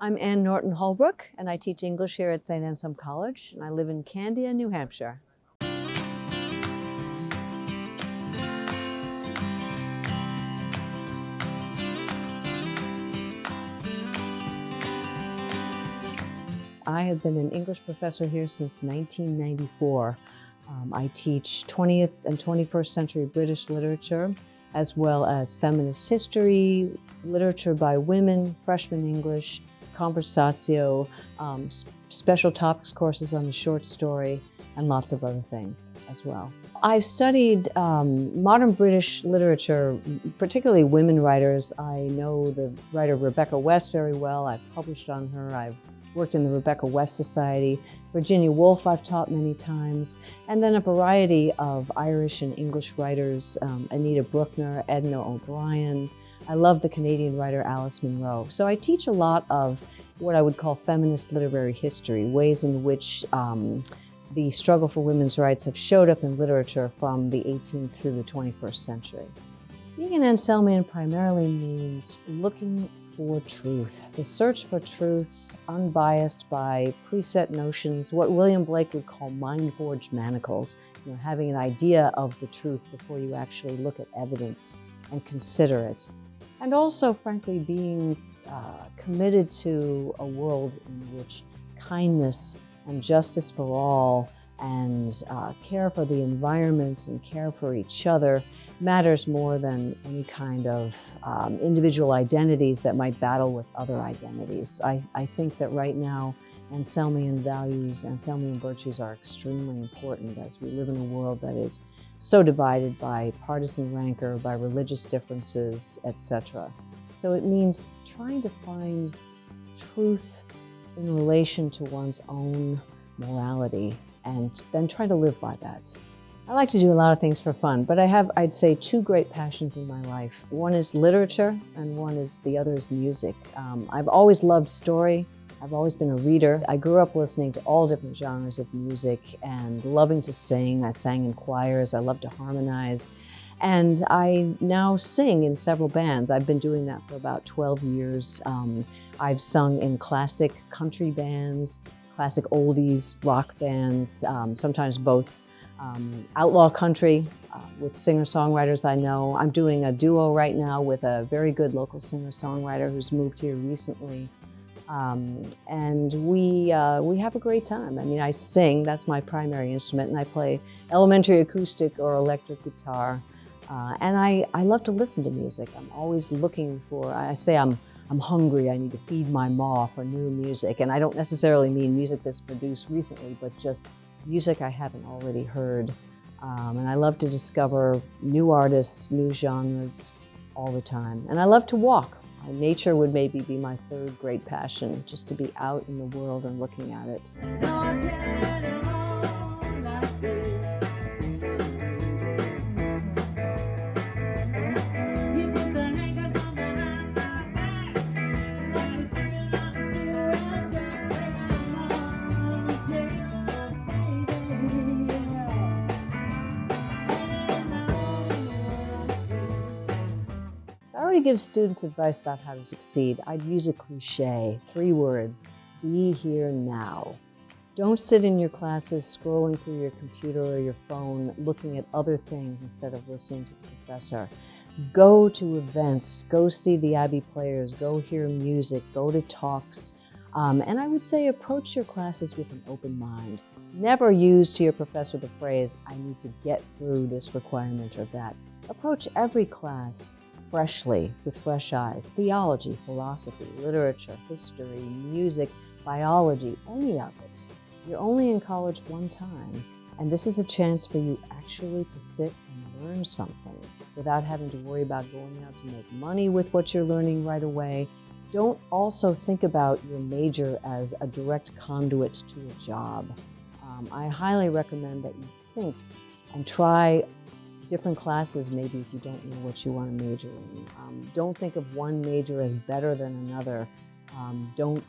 I'm Ann Holbrook, and I teach English here at St. Anselm College, and I live in Candia, New Hampshire. I have been an English professor here since 1994. I teach 20th and 21st century British literature, as well as feminist history, literature by women, freshman English, Conversatio, special topics courses on the short story, and lots of other things as well. I've studied modern British literature, particularly women writers. I know the writer Rebecca West very well. I've published on her. I've worked in the Rebecca West Society. Virginia Woolf I've taught many times. And then a variety of Irish and English writers, Anita Brookner, Edna O'Brien. I love the Canadian writer Alice Munro. So I teach a lot of what I would call feminist literary history, ways in which the struggle for women's rights have showed up in literature from the 18th through the 21st century. Being an Anselmian primarily means looking for truth, the search for truth unbiased by preset notions, what William Blake would call mind-forged manacles, having an idea of the truth before you actually look at evidence and consider it. And also, frankly, being committed to a world in which kindness and justice for all and care for the environment and care for each other matters more than any kind of individual identities that might battle with other identities. I think that right now Anselmian values, Anselmian virtues are extremely important as we live in a world that is so divided by partisan rancor, by religious differences, etc. So it means trying to find truth in relation to one's own morality and then trying to live by that. I like to do a lot of things for fun, but I have, I'd say, two great passions in my life. One is literature and the other is music. I've always loved story. I've always been a reader. I grew up listening to all different genres of music and loving to sing. I sang in choirs. I love to harmonize. And I now sing in several bands. I've been doing that for about 12 years. I've sung in classic country bands, classic oldies, rock bands, sometimes both outlaw country with singer-songwriters I know. I'm doing a duo right now with a very good local singer-songwriter who's moved here recently. And we have a great time. I mean, I sing, that's my primary instrument, and I play elementary acoustic or electric guitar. And I love to listen to music. I'm always looking for, I say I'm hungry, I need to feed my maw for new music. And I don't necessarily mean music that's produced recently, but just music I haven't already heard. And I love to discover new artists, new genres all the time. And I love to walk. Nature would maybe be my third great passion, just to be out in the world and looking at it. If I were to give students advice about how to succeed, I'd use a cliche, 3 words: be here now. Don't sit in your classes scrolling through your computer or your phone, looking at other things instead of listening to the professor. Go to events, go see the Abbey Players, go hear music, go to talks. And I would say approach your classes with an open mind. Never use to your professor the phrase, I need to get through this requirement or that. Approach every class freshly, with fresh eyes. Theology, philosophy, literature, history, music, biology, any of it. You're only in college one time, and this is a chance for you actually to sit and learn something without having to worry about going out to make money with what you're learning right away. Don't also think about your major as a direct conduit to a job. I highly recommend that you think and try different classes, maybe if you don't know what you want to major in. Don't think of one major as better than another. Don't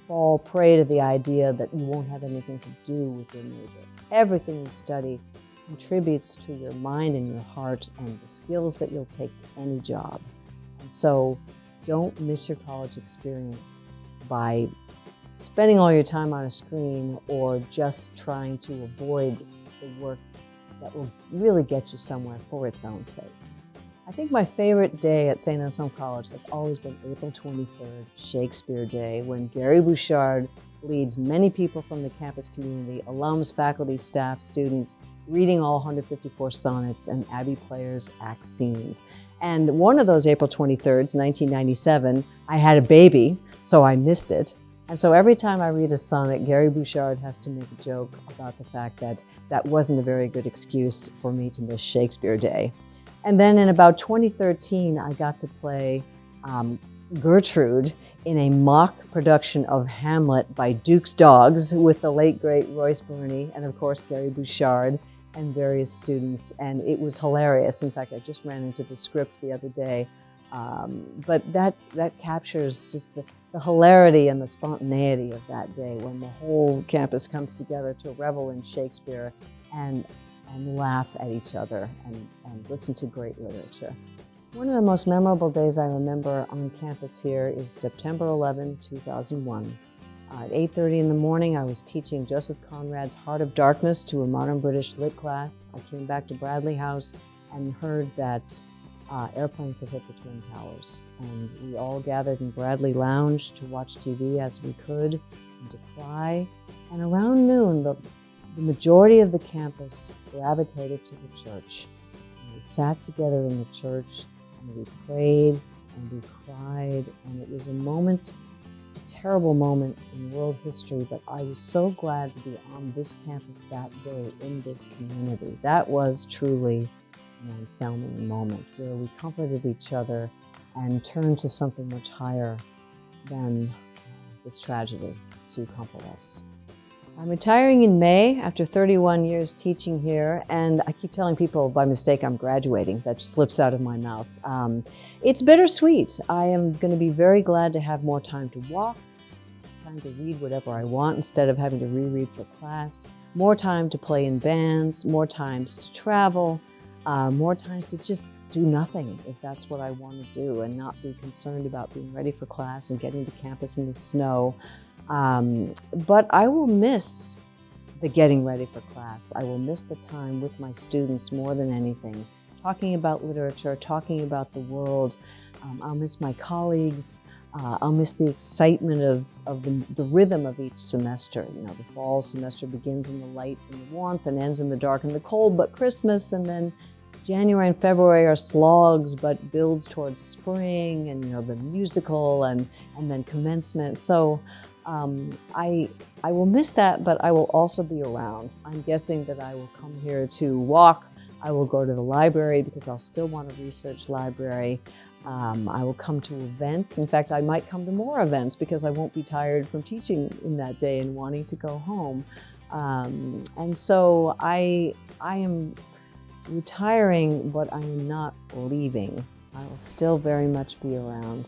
fall prey to the idea that you won't have anything to do with your major. Everything you study contributes to your mind and your heart and the skills that you'll take to any job. And so don't miss your college experience. by spending all your time on a screen or just trying to avoid the work that will really get you somewhere for its own sake. I think my favorite day at St. Anselm College has always been April 23rd, Shakespeare Day, when Gary Bouchard leads many people from the campus community, alums, faculty, staff, students, reading all 154 sonnets and Abbey players act scenes. And one of those April 23rds, 1997, I had a baby, so I missed it. And so every time I read a sonnet, Gary Bouchard has to make a joke about the fact that that wasn't a very good excuse for me to miss Shakespeare Day. And then in about 2013, I got to play Gertrude in a mock production of Hamlet by Duke's Dogs with the late, great Royce Burney and, of course, Gary Bouchard and various students. And it was hilarious. In fact, I just ran into the script the other day. But that captures just the hilarity and the spontaneity of that day when the whole campus comes together to revel in Shakespeare and laugh at each other and listen to great literature. One of the most memorable days I remember on campus here is September 11, 2001. At 8:30 in the morning, I was teaching Joseph Conrad's Heart of Darkness to a modern British lit class. I came back to Bradley House and heard that airplanes had hit the Twin Towers. And we all gathered in Bradley Lounge to watch TV as we could and to cry. And around noon, the majority of the campus gravitated to the church. And we sat together in the church and we prayed and we cried. And it was a moment, a terrible moment in world history, but I was so glad to be on this campus that day in this community. That was truly an Anselmian moment where we comforted each other and turned to something much higher than this tragedy to comfort us. I'm retiring in May after 31 years teaching here, and I keep telling people by mistake I'm graduating. That just slips out of my mouth. It's bittersweet. I am going to be very glad to have more time to walk, time to read whatever I want instead of having to reread for class, more time to play in bands, more times to travel, more times to just do nothing if that's what I want to do and not be concerned about being ready for class and getting to campus in the snow. But I will miss the getting ready for class. I will miss the time with my students more than anything, talking about literature, talking about the world. I'll miss my colleagues. I'll miss the excitement of the rhythm of each semester. You know, the fall semester begins in the light and the warmth and ends in the dark and the cold, but Christmas, and then January and February are slogs, but builds towards spring and, you know, the musical and then commencement. So I will miss that, but I will also be around. I'm guessing that I will come here to walk. I will go to the library because I'll still want a research library. I will come to events. In fact, I might come to more events because I won't be tired from teaching in that day and wanting to go home. And so I am retiring, but I am not leaving. I will still very much be around.